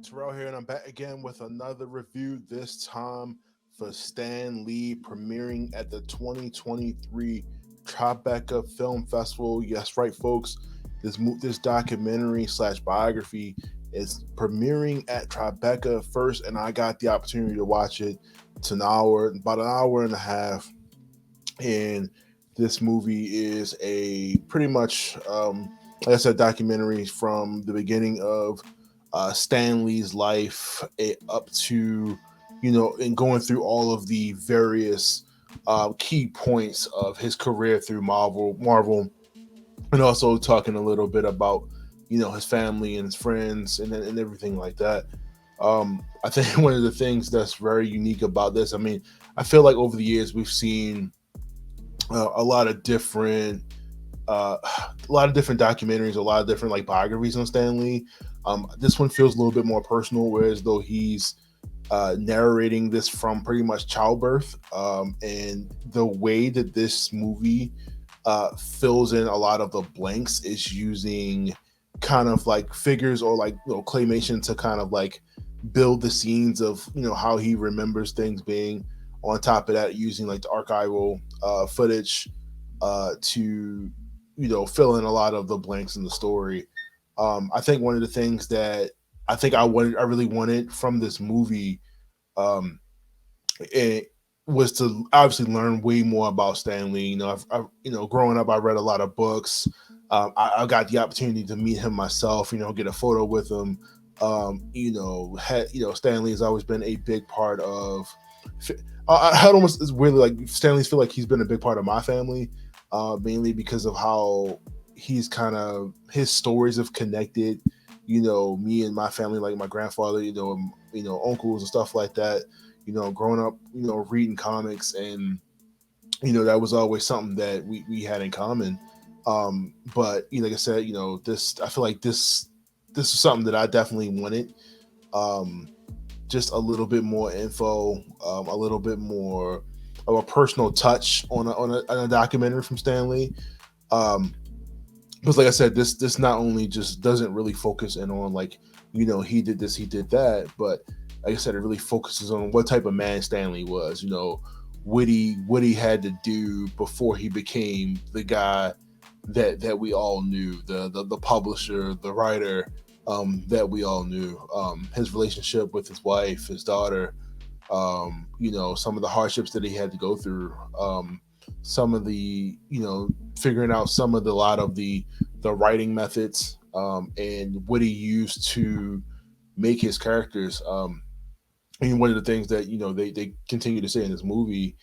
Terrell here, and I'm back again with another review. This time for Stanley, premiering at the 2023 Tribeca Film Festival. Yes, right, folks. This documentary slash biography is premiering at Tribeca first, and I got the opportunity to watch it. It's about an hour and a half, and this movie is a pretty much, like I said, documentary from the beginning of Stanley's life up to, and going through all of the various key points of his career through Marvel, and also talking a little bit about, his family and his friends and everything like that. I think one of the things that's very unique about this, I mean, I feel like over the years we've seen a lot of different documentaries, a lot of different like biographies on Stanley. This one feels a little bit more personal, whereas though he's narrating this from pretty much childbirth, and the way that this movie fills in a lot of the blanks is using kind of like figures or like claymation to kind of like build the scenes of how he remembers things being. On top of that, using like the archival footage to fill in a lot of the blanks in the story. I think one of the things that I really wanted from this movie, um, it was to obviously learn way more about Stanley. Growing up, I read a lot of books. I got the opportunity to meet him myself. Get a photo with him. Stanley has always been a big part of. I almost it's really like Stanley's feel like he's been a big part of my family, mainly because of how he's kind of his stories have connected, me and my family, like my grandfather, uncles and stuff like that. Growing up, reading comics, and that was always something that we had in common. But like I said, this I feel like this is something that I definitely wanted. Um, just a little bit more info, a little bit more of a personal touch on a documentary from Stanley. Um, because like I said, this not only just doesn't really focus in on like he did this, he did that, but like I said, it really focuses on what type of man Stanley was. What he had to do before he became the guy that we all knew, the publisher, the writer, that we all knew. His relationship with his wife, his daughter, some of the hardships that he had to go through, some of the, figuring out a lot of the writing methods, and what he used to make his characters. And one of the things that, they continue to say in this movie,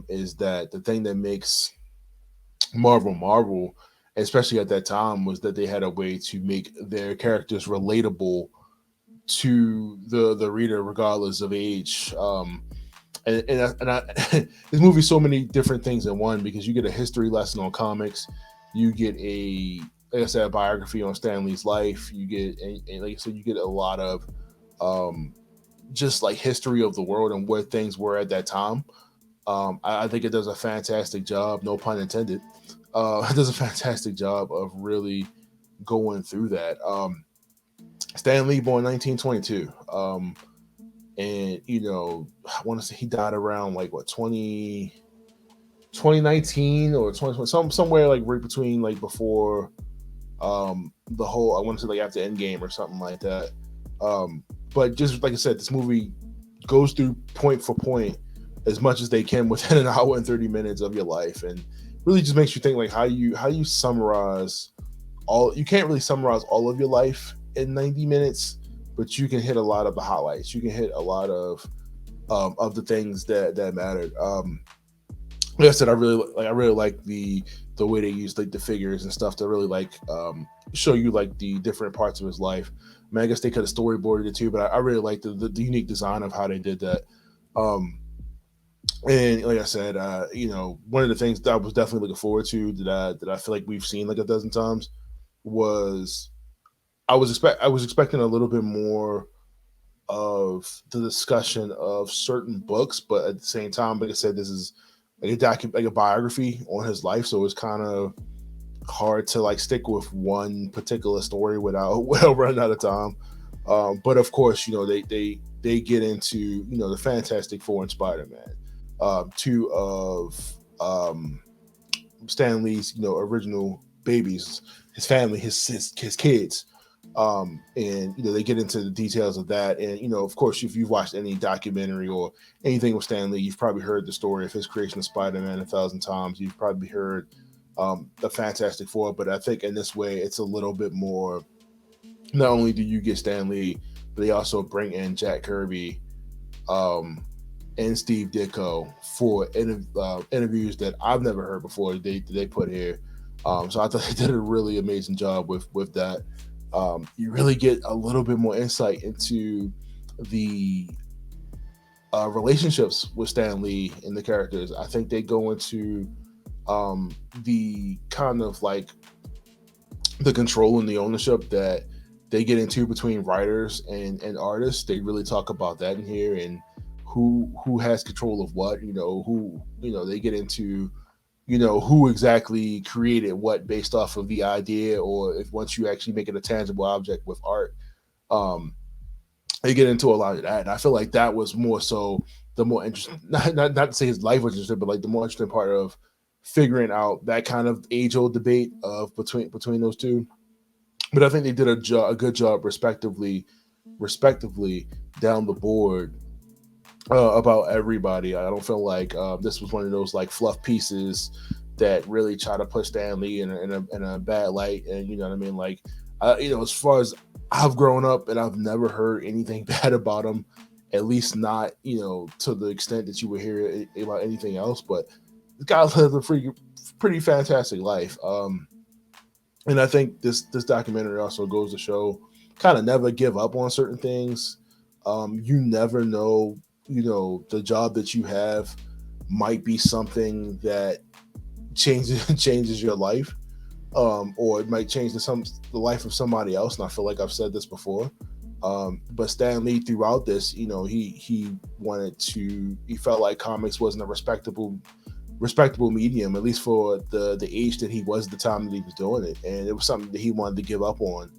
is that the thing that makes Marvel, especially at that time, was that they had a way to make their characters relatable to the reader, regardless of age. This movie's so many different things in one, because you get a history lesson on comics, you get like I said, a biography on Stanley's life, you get and like I said, you get a lot of just like history of the world and where things were at that time. I think it does a fantastic job, no pun intended. It does a fantastic job of really going through that. Stan Lee, born 1922, and I want to say he died around like what 2019 or 2020, somewhere like right between like before the whole, I want to say like after Endgame or something like that. But just like I said, this movie goes through point for point as much as they can within an hour and 30 minutes of your life, and really just makes you think like how you summarize all. You can't really summarize all of your life in 90 minutes, but you can hit a lot of the highlights. You can hit a lot of the things that mattered. Like I said, I really like the way they use like the figures and stuff to really like show you like the different parts of his life. I mean, I guess they could have storyboarded it too, but I really like the unique design of how they did that. And like I said, one of the things that I was definitely looking forward to, that I feel like we've seen like a dozen times, was I was expecting a little bit more of the discussion of certain books, but at the same time, like I said, this is like like a biography on his life, so it's kind of hard to like stick with one particular story without running out of time. But of course, they get into the Fantastic Four and Spider-Man, two of Stan Lee's original babies, his family, his kids. And they get into the details of that, and of course, if you've watched any documentary or anything with Stan Lee, you've probably heard the story of his creation of Spider-Man 1,000 times. You've probably heard the Fantastic Four, but I think in this way it's a little bit more. Not only do you get Stan Lee, but they also bring in Jack Kirby um, and Steve Ditko for interviews that I've never heard before. They put here, so I thought they did a really amazing job with that. You really get a little bit more insight into the relationships with Stan Lee and the characters. I think they go into the kind of like the control and the ownership that they get into between writers and artists. They really talk about that in here, and who has control of what. Who they get into. Who exactly created what based off of the idea, or if once you actually make it a tangible object with art. Um, they get into a lot of that. And I feel like that was more so the more interesting. Not to say his life was interesting, but like the more interesting part of figuring out that kind of age old debate of between those two. But I think they did a good job, respectively down the board about everybody. I don't feel like this was one of those like fluff pieces that really try to put Stanley in a bad light. And you know what I mean? Like, as far as I've grown up, and I've never heard anything bad about him, at least not to the extent that you would hear about anything else. But the guy lived a pretty fantastic life. And I think this documentary also goes to show kind of never give up on certain things. You never know, the job that you have might be something that changes your life, or it might change the life of somebody else. And I feel like I've said this before. But Stan Lee throughout this, he felt like comics wasn't a respectable medium, at least for the age that he was at the time that he was doing it, and it was something that he wanted to give up on.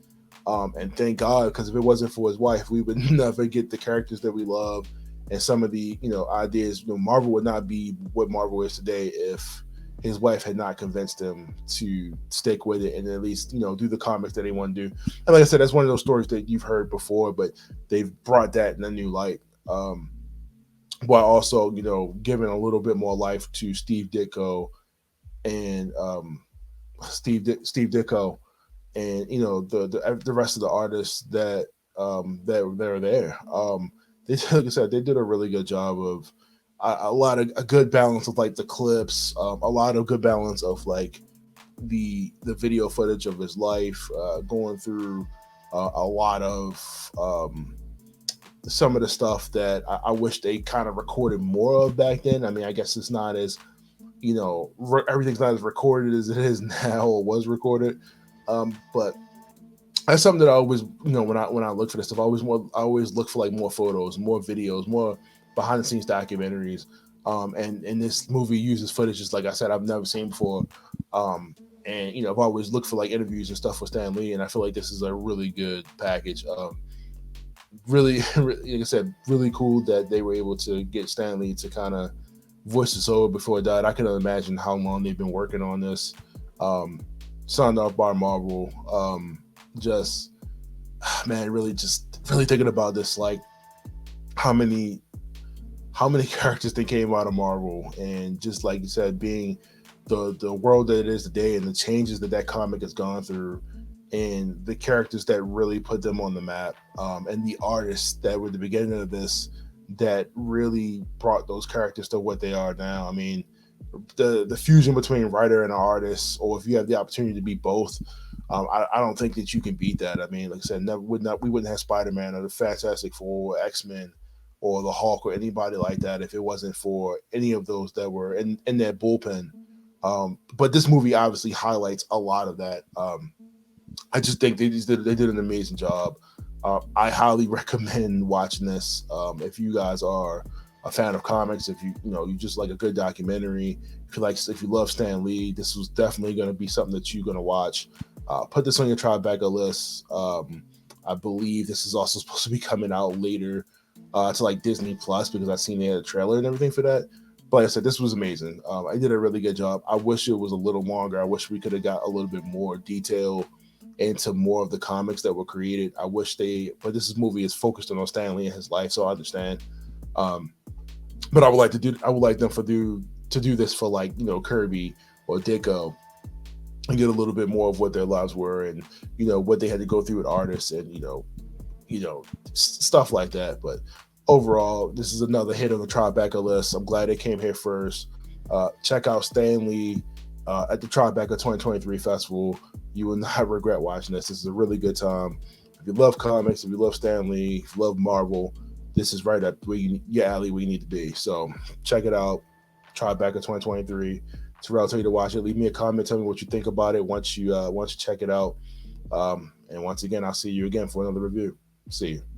And thank God, because if it wasn't for his wife, we would never get the characters that we love and some of the ideas. Marvel would not be what Marvel is today if his wife had not convinced him to stick with it and at least do the comics that they want to do. And like I said, that's one of those stories that you've heard before, but they've brought that in a new light. While also, giving a little bit more life to Steve Ditko and Steve Ditko and the rest of the artists that are there. Like I said, they did a really good job of a good balance of like the clips, a lot of good balance of like the video footage of his life, going through a lot of some of the stuff that I wish they kind of recorded more of back then. I mean, I guess it's not as everything's not as recorded as it is now or was recorded, but that's something that I always, when I look for this stuff, I always look for like more photos, more videos, more behind the scenes documentaries. And this movie uses footages, like I said, I've never seen before. And I've always looked for like interviews and stuff with Stan Lee, and I feel like this is a really good package. Really, like I said, really cool that they were able to get Stan Lee to kind of voice his soul before he died. I can imagine how long they've been working on this. Signed off by Marvel. Just man, really thinking about this, like how many characters they came out of Marvel, and just like you said, being the world that it is today and the changes that comic has gone through, and the characters that really put them on the map, and the artists that were the beginning of this that really brought those characters to what they are now. I mean, the fusion between writer and artist, or if you have the opportunity to be both, I don't think that you can beat that. I mean, like I said, we wouldn't have Spider-Man or the Fantastic Four, or X-Men, or the Hulk, or anybody like that if it wasn't for any of those that were in that bullpen. But this movie obviously highlights a lot of that. I just think they did an amazing job. I highly recommend watching this. If you guys are a fan of comics, if you just like a good documentary, if you love Stan Lee, this was definitely going to be something that you're going to watch. Put this on your Tribeca list. I believe this is also supposed to be coming out later to like Disney Plus because I've seen the trailer and everything for that. But like I said, this was amazing. I did a really good job. I wish it was a little longer. I wish we could have got a little bit more detail into more of the comics that were created. I wish but this movie is focused on Stanley and his life, so I understand. Um, but I would like them to do this for like Kirby or Ditko and get a little bit more of what their lives were and what they had to go through with artists and stuff like that. But overall, this is another hit on the Tribeca list. I'm glad it came here first. Check out Stanley at the Tribeca 2023 festival. You will not regret watching this. This is a really good time. If you love comics, if you love Stanley, if you love Marvel, this is right up your alley where you need to be. So check it out. Tribeca 2023. Terrell, tell you to watch it. Leave me a comment. Tell me what you think about it once you check it out. And once again, I'll see you again for another review. See you.